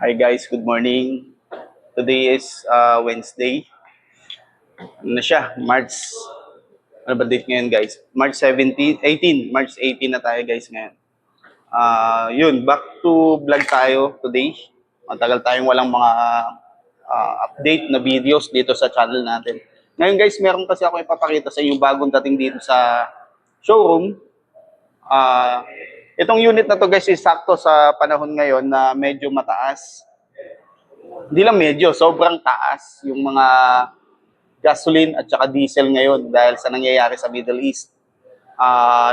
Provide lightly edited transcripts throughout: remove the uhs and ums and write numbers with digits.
Hi guys, good morning. Today is Wednesday. Ano na siya? Ano ba date ngayon guys? March 17, 18. March 18 na tayo guys ngayon. Yun, back to vlog tayo today. Matagal tayong walang mga update na videos dito sa channel natin. Ngayon guys, meron kasi ako ipapakita sa inyo bagong dating dito sa showroom. Ah, Itong unit na to guys is sakto sa panahon ngayon na medyo mataas. Hindi lang medyo, sobrang taas yung mga gasoline at saka diesel ngayon dahil sa nangyayari sa Middle East.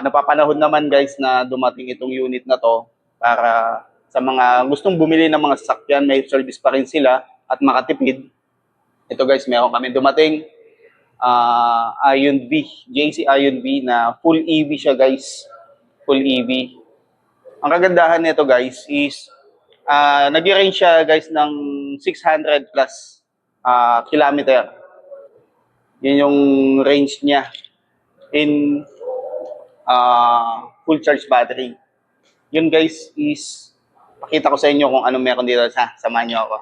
Napapanahon naman guys na dumating itong unit na to para sa mga gustong bumili ng mga sasakyan, may service pa rin sila at makatipid. Ito guys, meron kami dumating Ion V, JC Ion V na full EV siya guys. Full EV. Ang kagandahan nito guys is nag-range siya guys ng 600 plus kilometer. Yun yung range niya in full charge battery. Yun guys is pakita ko sa inyo kung anong meron dito. Samahan nyo ako.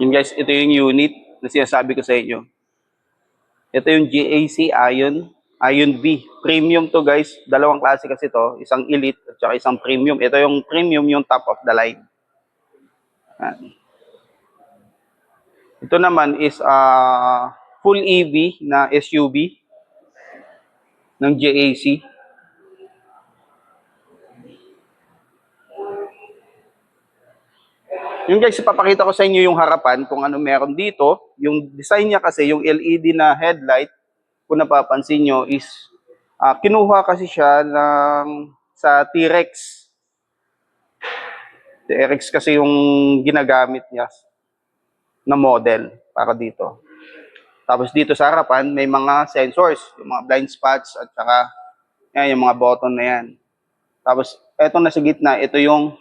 Yun guys, ito yung unit na sinasabi ko sa inyo. Ito yung GAC Ion V. Premium to guys. Dalawang klase kasi to. Isang Elite at saka isang Premium. Ito yung Premium, yung top of the line. Ito naman is full EV na SUV ng GAC. Yung guys, ipapakita ko sa inyo yung harapan kung ano meron dito. Yung design niya kasi, yung LED na headlight, kung napapansin nyo is, kinuha kasi siya sa T-Rex. T-Rex kasi yung ginagamit niya na model para dito. Tapos dito sa harapan, may mga sensors, yung mga blind spots at saka yung mga button na yan. Tapos, eto na sa gitna, ito yung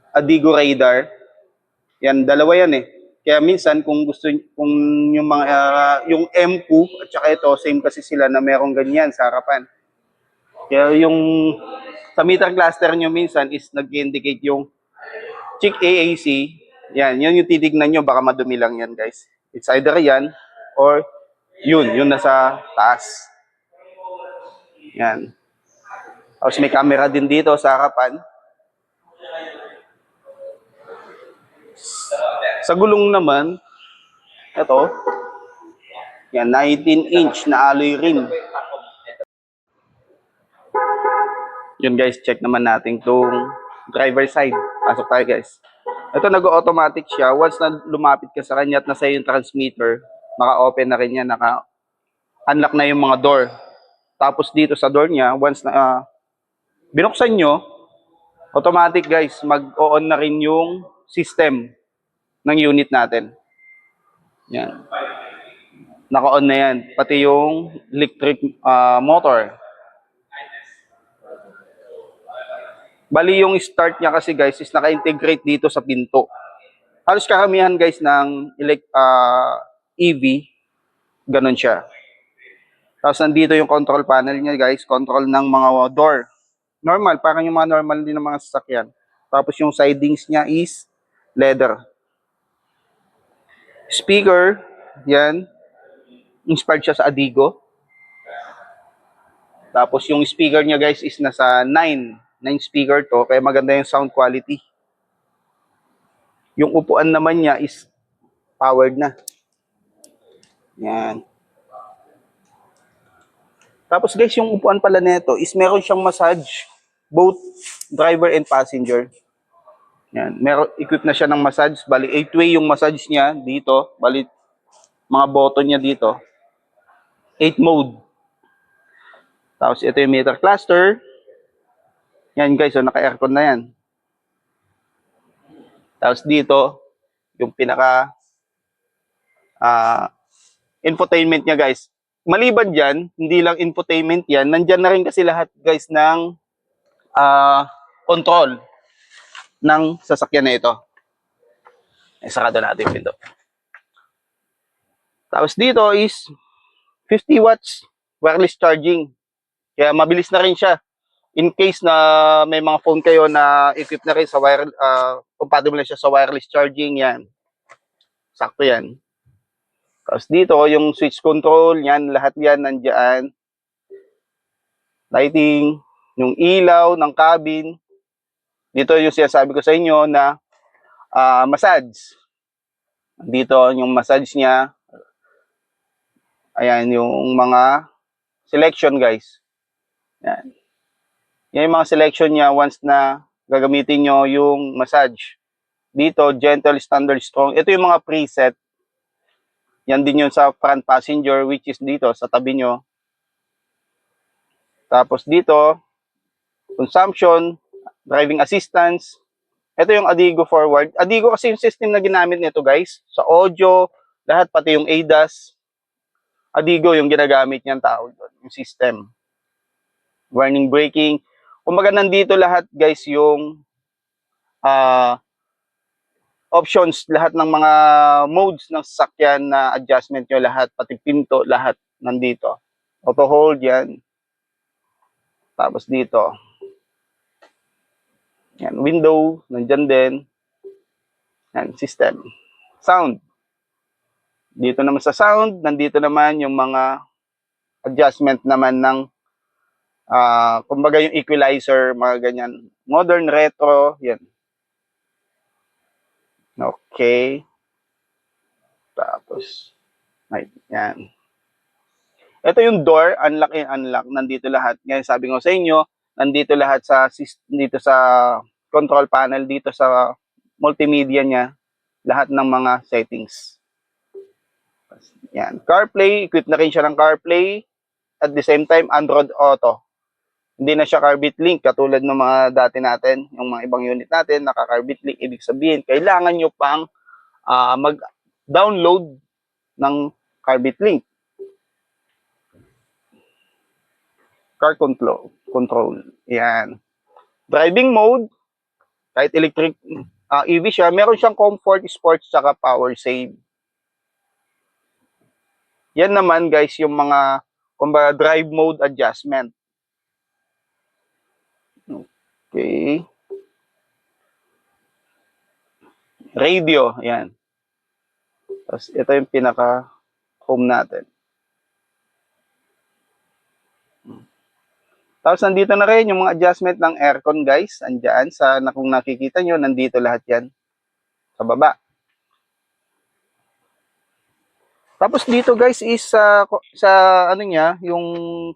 Adigo radar. Yan, dalawa yan eh. Kaya minsan kung yung mga yung M2 at saka ito same kasi sila na merong ganyan sa harapan. Kaya yung sa meter cluster nyo minsan is nag-indicate yung check AAC. Yan, yun yung titignan nyo, baka madumi lang yan guys. It's either yan or yun nasa taas. Yan. Tapos may camera din dito sa harapan. Sa gulong naman, ito, yan, 19-inch na alloy rim. Yun guys, check naman natin itong driver side. Pasok tayo guys. Ito nag-automatic siya. Once na lumapit ka sa kanya at nasa yung transmitter, Naka-open na rin yan, naka-unlock na yung mga door. Tapos dito sa door niya, once na binuksan nyo, automatic guys, mag-on na rin yung system ng unit natin. Yan. Naka-on na yan. Pati yung electric motor. Bali yung start niya kasi guys is naka-integrate dito sa pinto. Halos karamihan guys ng EV, ganun siya. Tapos nandito yung control panel niya guys, control ng mga door. Normal, parang yung mga normal din ng mga sasakyan. Tapos yung sidings niya is leather. Speaker, yan. Inspired siya sa Adigo. Tapos yung speaker niya guys is nasa 9 speaker to, kaya maganda yung sound quality. Yung upuan naman niya is powered na. Yan. Tapos guys, yung upuan pala nito is meron siyang massage, both driver and passenger. Yan, meron equipped na siya ng massage, bali 8-way yung massage niya dito, bali mga button niya dito. 8 mode. Tapos ito yung meter cluster. Yan guys, so naka-aircon na yan. Tapos dito, yung pinaka infotainment niya guys. Maliban dyan, hindi lang infotainment yan, nandyan na rin kasi lahat guys ng control ng sasakyan na ito. Sarado natin yung pinto. Tapos dito is 50 watts wireless charging. Kaya mabilis na rin siya. In case na may mga phone kayo na equipped na rin sa compatible na siya sa wireless charging, yan. Sakto yan. Tapos dito, yung switch control, yan, lahat yan nandiyan. Lighting, yung ilaw ng cabin. Dito yung sinasabi ko sa inyo na massage. Dito yung massage niya. Ayan, yung mga selection guys. Yan. Yan yung mga selection niya once na gagamitin nyo yung massage. Dito, gentle, standard, strong. Ito yung mga preset. Yan din yun sa front passenger, which is dito sa tabi nyo. Tapos dito, consumption, driving assistance. Ito yung Adigo forward. Adigo kasi yung system na ginamit nito guys. Sa audio, lahat pati yung ADAS. Adigo yung ginagamit niyang tao doon, yung system. Warning braking. Kumbaga nandito lahat guys yung options, lahat ng mga modes ng sasakyan na adjustment nyo, lahat, pati pinto, lahat nandito. Auto hold yan. Tapos dito. Yan, window, nandyan din. Yan, system. Sound. Dito naman sa sound, nandito naman yung mga adjustment naman ng kumbaga yung equalizer, mga ganyan. Modern, retro, yan. Okay. Tapos, yan. Ito yung door, unlock and unlock. Nandito lahat. Ngayon sabi ko sa inyo, nandito lahat dito sa control panel, dito sa multimedia niya, lahat ng mga settings. Yan. CarPlay, equipped na rin siya ng CarPlay. At the same time, Android Auto. Hindi na siya Carbit Link katulad ng mga dati natin, yung mga ibang unit natin, naka-Carbit Link. Ibig sabihin, kailangan nyo pang mag-download ng Carbit Link. Car control. Yan. Driving mode, kahit electric EV siya, meron siyang comfort, sports, saka power save. Yan naman guys, yung mga kumbaga drive mode adjustment. Okay. Radio, yan. Tapos ito yung pinaka home natin. Tapos nandito na rin yung mga adjustment ng aircon guys. Andyan sa kung nakikita nyo, nandito lahat yan. Sa baba. Tapos dito guys is sa ano niya, yung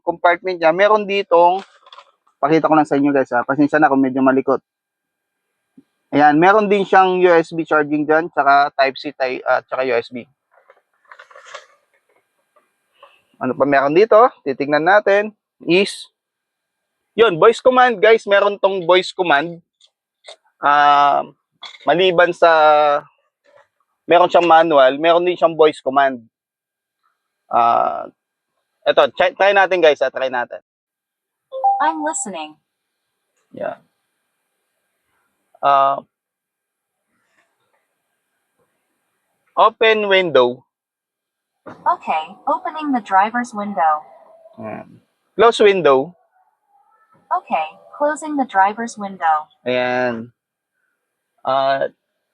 compartment niya, meron ditong, pakita ko lang sa inyo guys ha, pasensya na kung medyo malikot. Ayan, meron din siyang USB charging dyan, tsaka Type-C, tsaka USB. Ano pa meron dito? Titingnan natin is yun, voice command guys. Meron tong voice command. Maliban sa meron siyang manual, meron din siyang voice command. Ito, try natin guys, try natin. I'm listening. Yeah. Open window. Okay, opening the driver's window. Close window. Okay, closing the driver's window. Ayan.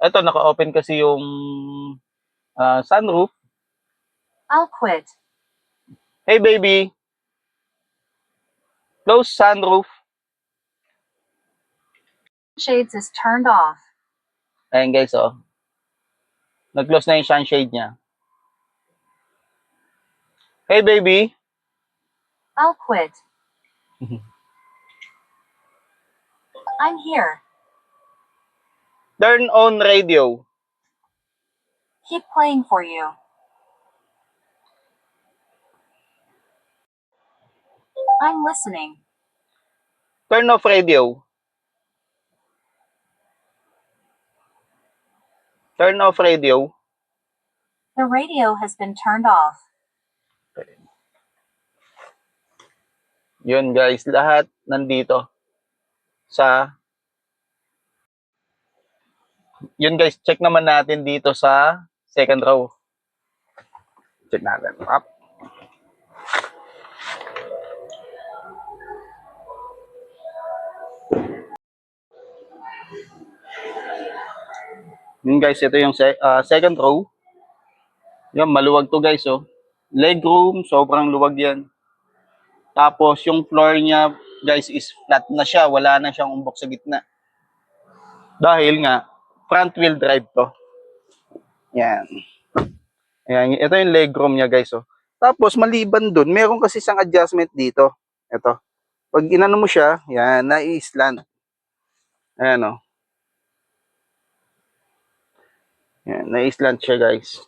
Ito, naka-open kasi yung sunroof. I'll quit. Hey baby. Close sunroof. Shades is turned off. Ayan guys, oh. Nag-close na yung sunshade niya. Hey baby. I'll quit. I'm here. Turn on radio. Keep playing for you. I'm listening. Turn off radio. Turn off radio. The radio has been turned off. Yun guys, lahat nandito sa yun guys, check naman natin dito sa second row. Check natin. Up. Yun guys, ito yung second row. Yan, maluwag to guys, oh. Leg room, sobrang luwag yan. Tapos, yung floor niya, guys, is flat na siya. Wala na siyang umbok sa gitna. Dahil nga, front wheel drive to. Yan. Yan. Ito yung leg room niya, guys, oh. Tapos, maliban dun, meron kasi isang adjustment dito. Ito. Pag inano mo siya, yan, nai-slant. Ayan, oh. Yan, nai-slant siya, guys.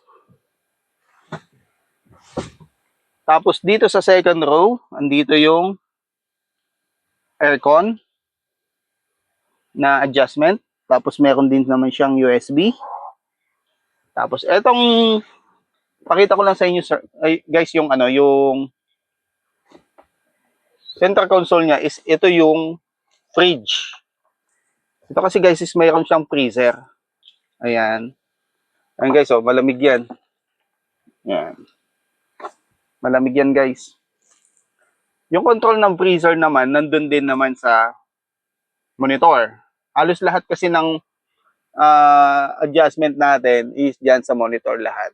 Tapos dito sa second row, andito yung aircon na adjustment. Tapos meron din naman siyang USB. Tapos etong pakita ko lang sa inyo guys yung ano, yung center console niya is ito yung fridge. Ito kasi guys is mayroon siyang freezer. Ayan. Ayan guys, oh, malamig yan. Ayan. Malamig yan guys. Yung control ng freezer naman, nandun din naman sa monitor. Halos lahat kasi ng adjustment natin is dyan sa monitor lahat.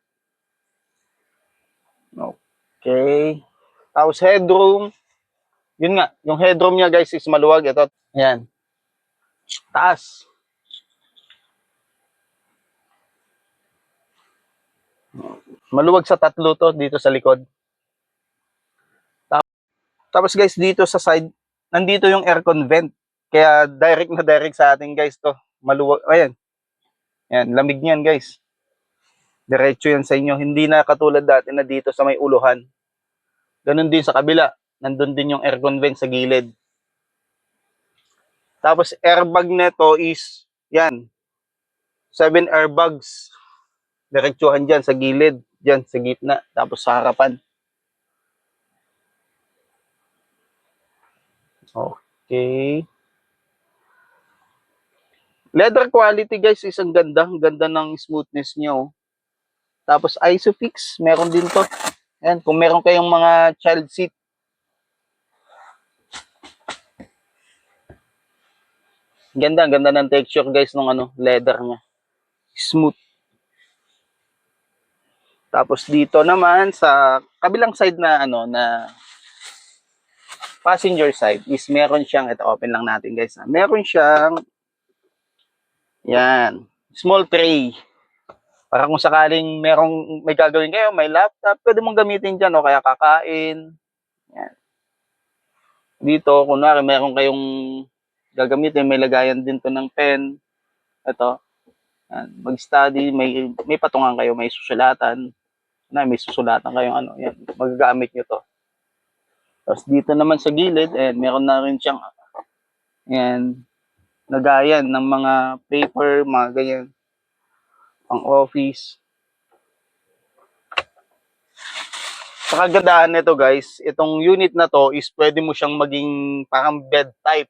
Okay. Tapos headroom. Yun nga, yung headroom niya guys is maluwag. Ito, ayan. Taas. Maluwag sa tatlo to dito sa likod. Tapos guys, dito sa side, nandito yung aircon vent. Kaya direct na direct sa atin guys to. Maluwag, ayan. Ayan, lamig niyan guys. Diretso yan sa inyo. Hindi na katulad dati na dito sa may uluhan. Ganun din sa kabila. Nandun din yung aircon vent sa gilid. Tapos airbag neto is, yan. 7 airbags. Diretsuhan dyan sa gilid. Dyan sa gitna. Tapos sa harapan. Okay. Leather quality guys is ang ganda. Ang ganda ng smoothness niya. Oh. Tapos Isofix. Meron din to. Ayan. Kung meron kayong mga child seat. Ganda. Ganda ng texture guys ng ano, leather niya. Smooth. Tapos dito naman sa kabilang side na ano na passenger side is meron siyang, ito open lang natin guys. Meron siyang yan, small tray. Para kung sakaling may gagawin kayo, may laptop, pwede mong gamitin diyan o kaya kakain. Yan. Dito, kunwari meron kayong gagamitin, may lagayan din to ng pen. Ito. Mag-study, may patungan kayo, may susulatan. Na may susulatan kayong ano, yan, magagamit nyo to. Tapos dito naman sa gilid, meron na rin siyang yan, lagayan ng mga paper, mga ganyan, pang office. Sa kagandahan nito guys, itong unit na to is pwede mo siyang maging parang bed type.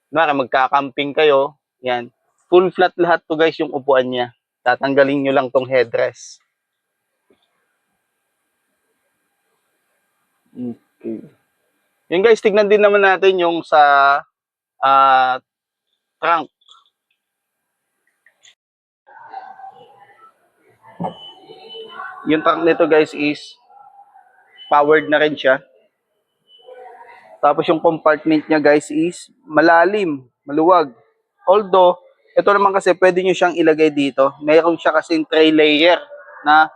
Kunwari magka-camping kayo, yan. Full flat lahat to guys yung upuan niya. Tatanggalin nyo lang tong headrest. Okay. Yun guys, tignan din naman natin yung sa trunk. Yung trunk nito guys is powered na rin siya. Tapos yung compartment niya guys is malalim, maluwag. Although, ito naman kasi pwede nyo siyang ilagay dito. Mayroon siya kasing tray layer na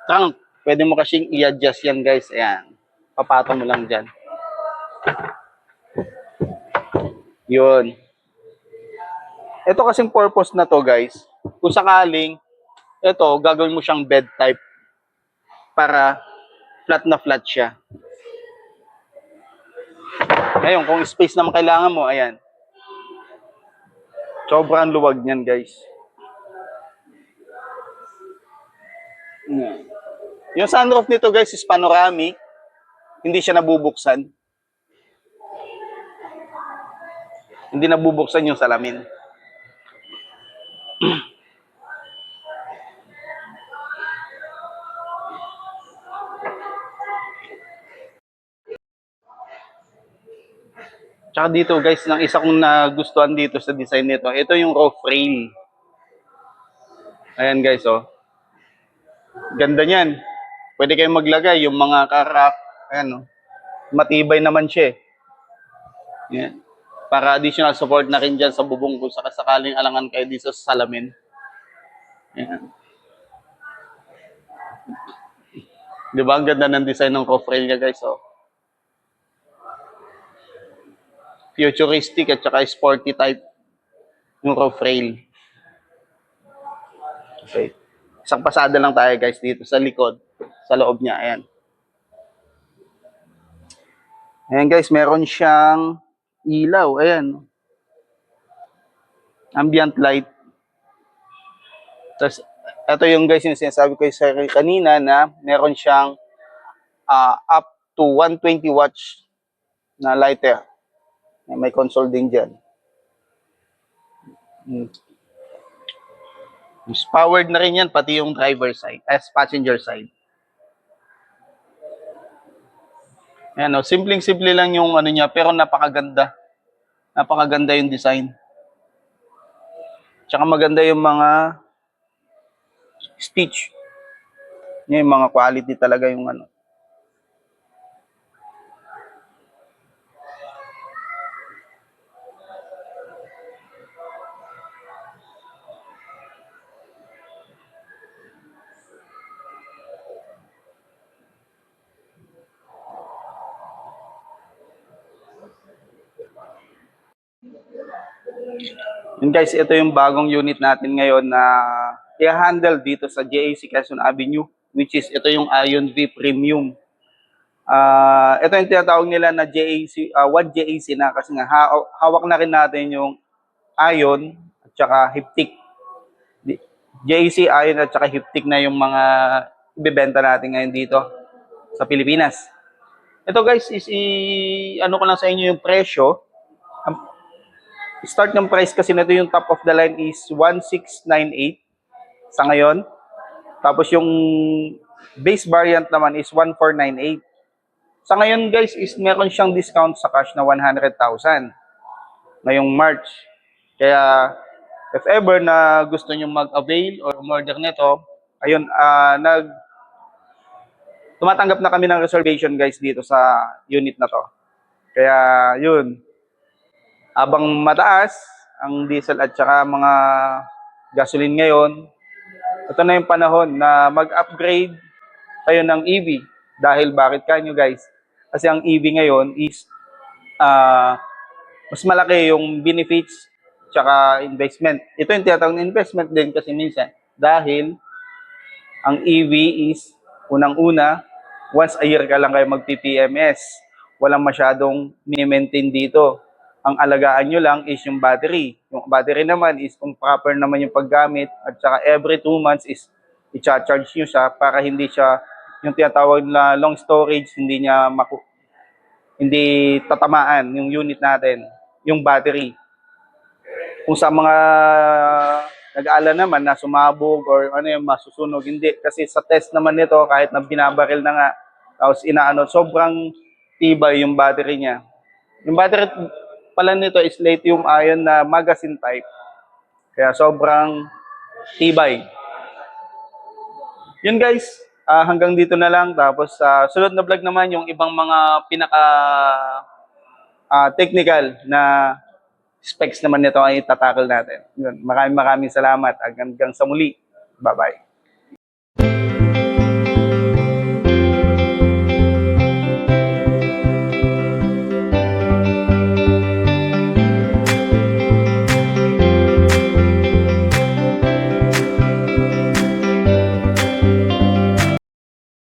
trunk. Pwede mo kasing i-adjust yan guys. Ayan. Papatong mo lang dyan. Yun. Ito kasing purpose na to guys. Kung sakaling, ito, gagawin mo siyang bed type para flat na flat siya. Ngayon, kung space naman kailangan mo, ayan. Sobrang luwag niyan, guys. Yung sunroof nito, guys, is panoramic. Hindi siya nabubuksan. Hindi nabubuksan yung salamin. Tsaka dito guys, nang isa kong nagustuhan dito sa design nito, ito yung roof rail. Ayan guys, oh. Ganda niyan. Pwede kayong maglagay yung mga karak. Ayan, oh. Matibay naman siya, eh. Ayan. Para additional support na rin dyan sa bubong kung sakasakaling alangan kayo dito sa salamin. Ayan. Diba? Ang ganda ng design ng roof rail niya guys, oh. Futuristic at saka sporty type yung roof rail. Okay. Isang pasada lang tayo guys dito sa likod, sa loob niya. Ayan. Ayan guys, meron siyang ilaw. Ayan. Ambient light. Tapos, ito yung guys yung sinasabi ko sa kanina na meron siyang up to 120 watts na lighter. May console din dyan. Powered na rin yan, pati yung driver side, as passenger side. Ayan o, simpleng-simple lang yung ano niya, pero napakaganda. Napakaganda yung design. Tsaka maganda yung mga stitch. Yung mga quality talaga yung ano. Yun guys, ito yung bagong unit natin ngayon na i-handle dito sa JAC Quezon Avenue, which is ito yung Ion V Premium. Ito yung tinatawag nila na JAC, 1 JAC na kasi nga hawak na rin natin yung Ion at saka Hiptik. JAC, Ion at saka Hiptik na yung mga ibebenta natin ngayon dito sa Pilipinas. Ito guys is ano ko lang sa inyo yung presyo. Start ng price kasi nito yung top of the line is 1698 sa ngayon. Tapos yung base variant naman is 1498. Sa ngayon guys is meron siyang discount sa cash na 100,000 ngayong March. Kaya if ever na gusto nyo mag-avail or order nito, ayun, tumatanggap na kami ng reservation guys dito sa unit na to. Kaya yun, habang mataas ang diesel at saka mga gasoline ngayon, ito na yung panahon na mag-upgrade tayo ng EV. Dahil bakit kanyo guys? Kasi ang EV ngayon is mas malaki yung benefits tsaka investment. Ito yung tinatawag na investment din kasi minsan dahil Ang EV is, unang-una, once a year ka lang kayo mag-PPMS. Walang masyadong mini-maintain dito. Ang alagaan nyo lang is yung battery. Yung battery naman is kung proper naman yung paggamit at saka every 2 months is i-charge nyo siya para hindi siya yung tinatawag na long storage, hindi tatamaan yung unit natin, yung battery. Kung sa mga nag-aala naman na sumabog or ano yung masusunog, hindi. Kasi sa test naman nito, kahit na binabaril na nga, tapos inaano, sobrang tibay yung battery niya. Yung battery pala nito is lithium ion na magazine type. Kaya sobrang tibay. Yun guys, hanggang dito na lang. Tapos sa sunod na vlog naman yung ibang mga pinaka technical na specs naman nito ay tatakal natin. Yun, maraming salamat. Hanggang sa muli. Bye-bye.